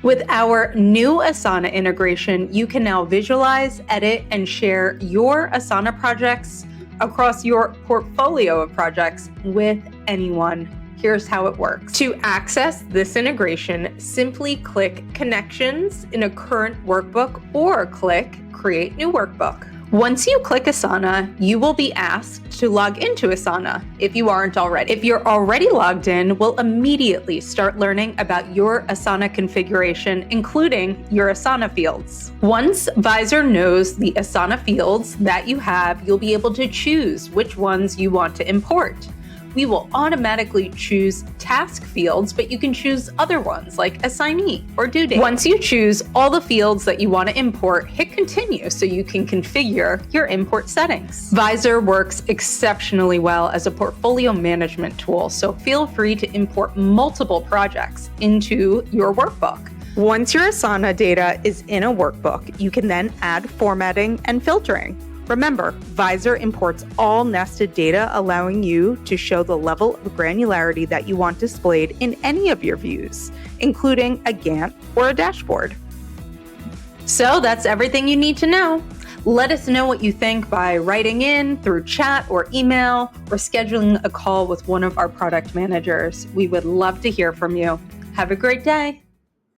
With our new Asana integration, you can now visualize, edit, and share your Asana projects across your portfolio of projects with anyone. Here's how it works. To access this integration, simply click Connections in a current workbook or click Create New Workbook. Once you click Asana, you will be asked to log into Asana if you aren't already. If you're already logged in, we'll immediately start learning about your Asana configuration, including your Asana fields. Once Visor knows the Asana fields that you have, you'll be able to choose which ones you want to import. We will automatically choose task fields, but you can choose other ones like assignee or due date. Once you choose all the fields that you want to import, hit continue so you can configure your import settings. Visor works exceptionally well as a portfolio management tool, so feel free to import multiple projects into your workbook. Once your Asana data is in a workbook, you can then add formatting and filtering. Remember, Visor imports all nested data, allowing you to show the level of granularity that you want displayed in any of your views, including a Gantt or a dashboard. So that's everything you need to know. Let us know what you think by writing in through chat or email or scheduling a call with one of our product managers. We would love to hear from you. Have a great day.